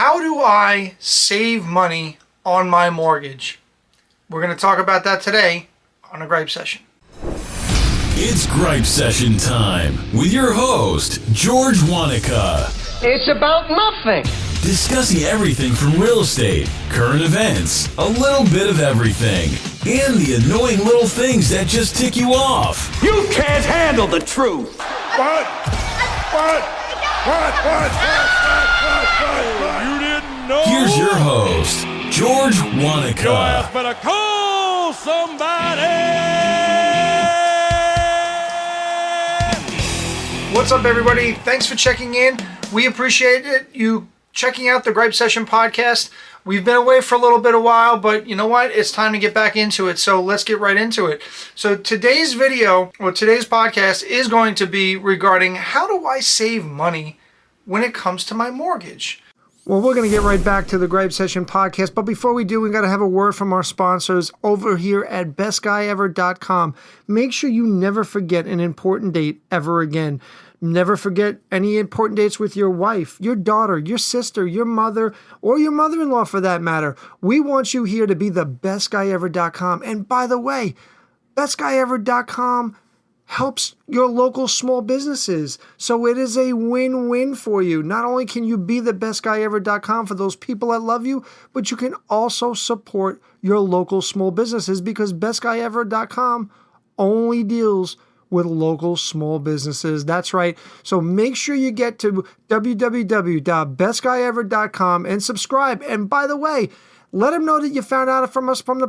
How do I save money on my mortgage? We're going to talk about that today on a Gripe Session. It's Gripe Session time with your host, George Wanaka. It's about nothing. Discussing everything from real estate, current events, a little bit of everything, and the annoying little things that just tick you off. You can't handle the truth. What? You didn't know? Here's your host, George Wanaka. Your ass better call somebody. What's up, everybody? Thanks for checking in. We appreciate it. You checking out the Gripe Session podcast. We've been away for a little bit of while, but you know what? It's time to get back into it. So let's get right into it. So today's video, or today's podcast, is going to be regarding how do I save money when it comes to my mortgage. Well, we're going to get right back to the Gripe Session podcast, but before we do, we got to have a word from our sponsors over here at bestguyever.com. Make sure you never forget an important date ever again. Never forget any important dates with your wife, your daughter, your sister, your mother, or your mother-in-law for that matter. We want you here to be the bestguyever.com. And by the way, bestguyever.com helps your local small businesses. So it is a win-win for you. Not only can you be the bestguyever.com for those people that love you, but you can also support your local small businesses because bestguyever.com only deals with local small businesses. That's right. So make sure you get to www.bestguyever.com and subscribe. And by the way, let them know that you found out from us from the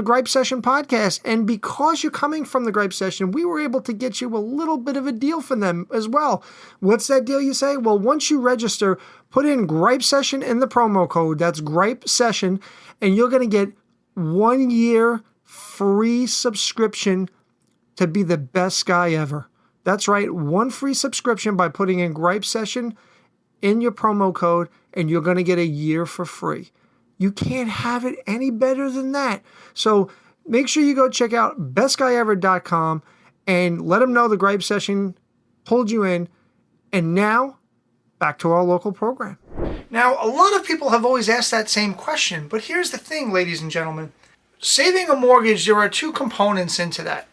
Gripe Session podcast. And because you're coming from the Gripe Session, we were able to get you a little bit of a deal from them as well. What's that deal, you say? Well, once you register, put in Gripe Session in the promo code. That's Gripe Session. And you're going to get 1 year free subscription to be the best guy ever. That's right. 1 free subscription by putting in Gripe Session in your promo code, and you're going to get a year for free. You can't have it any better than that. So make sure you go check out bestguyever.com and let them know the Gripe Session pulled you in. And now, back to our local program. Now, a lot of people have always asked that same question, but here's the thing, ladies and gentlemen. Saving a mortgage, there are two components into that.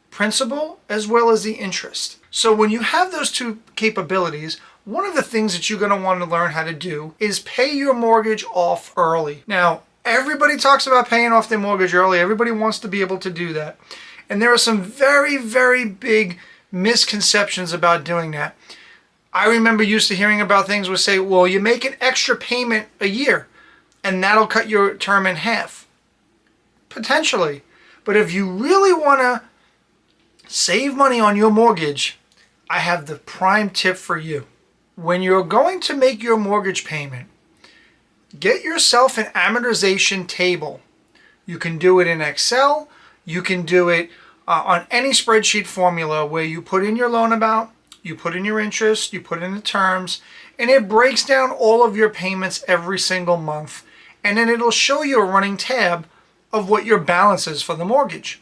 Principal as well as the interest. So when you have those two capabilities, one of the things that you're going to want to learn how to do is pay your mortgage off early. Now, everybody talks about paying off their mortgage early. Everybody wants to be able to do that. And there are some very, very big misconceptions about doing that. I remember used to hearing about things would say, well, you make an extra payment a year and that'll cut your term in half. Potentially. But if you really want to save money on your mortgage, I have the prime tip for you. When you're going to make your mortgage payment, get yourself an amortization table. You can do it in Excel. You can do it on any spreadsheet formula where you put in your loan amount, you put in your interest, you put in the terms, and it breaks down all of your payments every single month. And then it'll show you a running tab of what your balance is for the mortgage.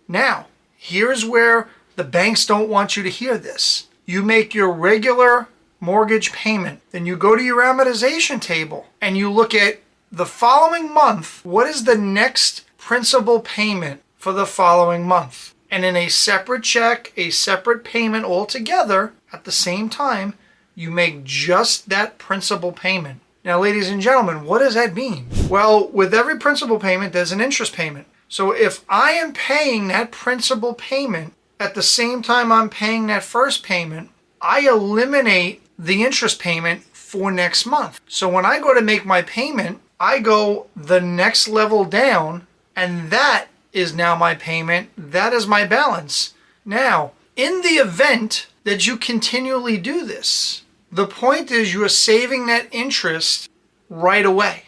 Now, here's where the banks don't want you to hear this. You make your regular mortgage payment, then you go to your amortization table and you look at the following month, what is the next principal payment for the following month? And in a separate check, a separate payment altogether, at the same time, you make just that principal payment. Now, ladies and gentlemen, what does that mean? Well, with every principal payment, there's an interest payment. So if I am paying that principal payment at the same time I'm paying that first payment, I eliminate the interest payment for next month. So when I go to make my payment, I go the next level down, and that is now my payment. That is my balance. Now, in the event that you continually do this, the point is you are saving that interest right away,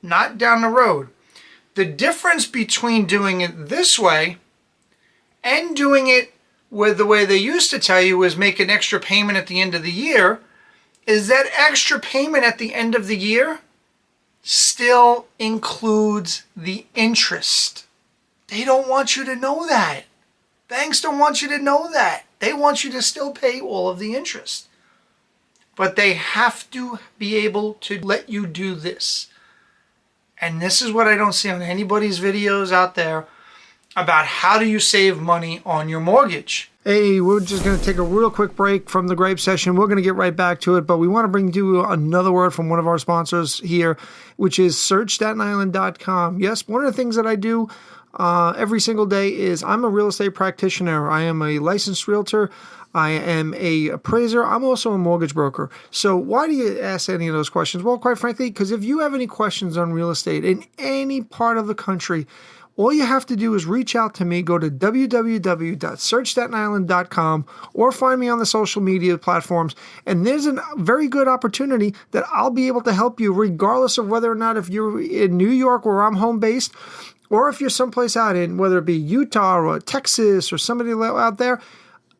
not down the road. The difference between doing it this way and doing it with the way they used to tell you was make an extra payment at the end of the year is that extra payment at the end of the year still includes the interest. They don't want you to know that. Banks don't want you to know that. They want you to still pay all of the interest. but they have to be able to let you do this. And this is what I don't see on anybody's videos out there about how do you save money on your mortgage. Hey, we're just going to take a real quick break from the Gripe Session. We're going to get right back to it, but we want to bring you another word from one of our sponsors here, which is SearchStatenIsland.com. Yes, one of the things that I do every single day is I'm a real estate practitioner. I am a licensed realtor. I am a appraiser. I'm also a mortgage broker. So why do you ask any of those questions? Well, quite frankly, because if you have any questions on real estate in any part of the country, all you have to do is reach out to me. Go to www.searchstatenisland.com or find me on the social media platforms. And there's a very good opportunity that I'll be able to help you regardless of whether or not if you're in New York where I'm home based, or if you're someplace out in, whether it be Utah or Texas or somebody out there,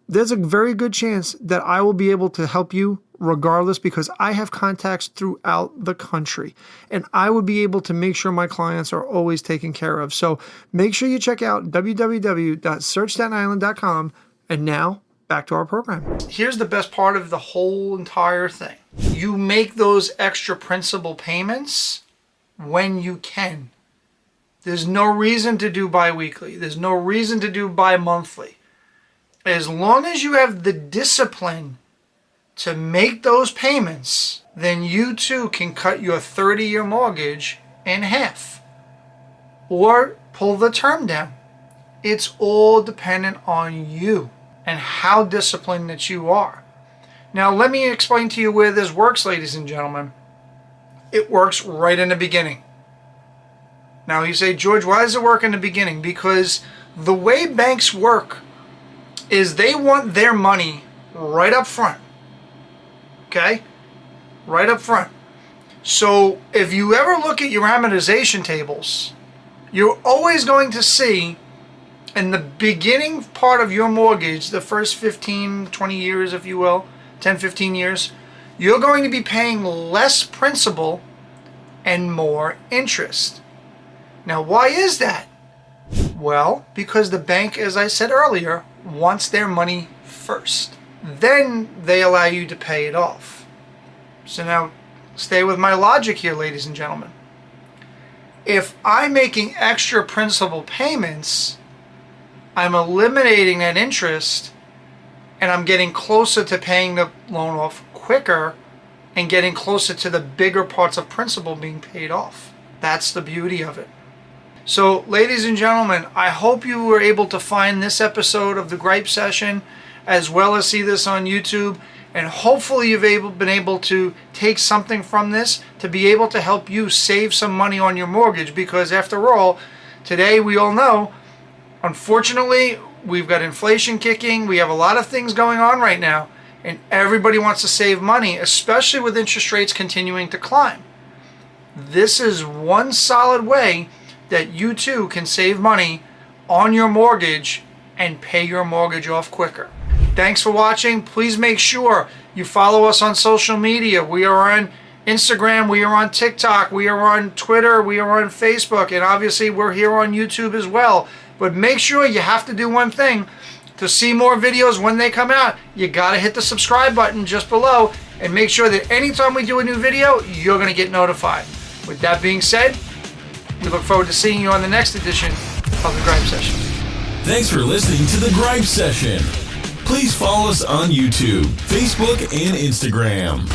there's a very good chance that I will be able to help you regardless, because I have contacts throughout the country and I would be able to make sure my clients are always taken care of. So make sure you check out www.searchstatenisland.com. And now back to our program. Here's the best part of the whole entire thing. You make those extra principal payments when you can. There's no reason to do bi-weekly. There's no reason to do bi-monthly. As long as you have the discipline to make those payments, then you too can cut your 30-year mortgage in half or pull the term down. It's all dependent on you and how disciplined that you are. Now, let me explain to you where this works, ladies and gentlemen. It works right in the beginning. Now, you say, George, why does it work in the beginning? Because the way banks work is they want their money right up front. Okay? Right up front. So if you ever look at your amortization tables, you're always going to see in the beginning part of your mortgage, the first 15, 20 years, if you will, 10, 15 years, you're going to be paying less principal and more interest. Now, why is that? Well, because the bank, as I said earlier, wants their money first. Then they allow you to pay it off. So now, stay with my logic here, ladies and gentlemen. If I'm making extra principal payments, I'm eliminating that interest, and I'm getting closer to paying the loan off quicker and getting closer to the bigger parts of principal being paid off. That's the beauty of it. So, ladies and gentlemen, I hope you were able to find this episode of the Gripe Session as well as see this on YouTube, and hopefully you've been able to take something from this to be able to help you save some money on your mortgage, because after all, today we all know, unfortunately, we've got inflation kicking, we have a lot of things going on right now, and everybody wants to save money, especially with interest rates continuing to climb. This is one solid way that you too can save money on your mortgage and pay your mortgage off quicker. Thanks for watching. Please make sure you follow us on social media. We are on Instagram, we are on TikTok, we are on Twitter, we are on Facebook, and obviously we're here on YouTube as well. But make sure you have to do one thing. To see more videos when they come out, you gotta hit the subscribe button just below and make sure that anytime we do a new video, you're gonna get notified. With that being said, we look forward to seeing you on the next edition of the Gripe Session. Thanks for listening to the Gripe Session. Please follow us on YouTube, Facebook, and Instagram.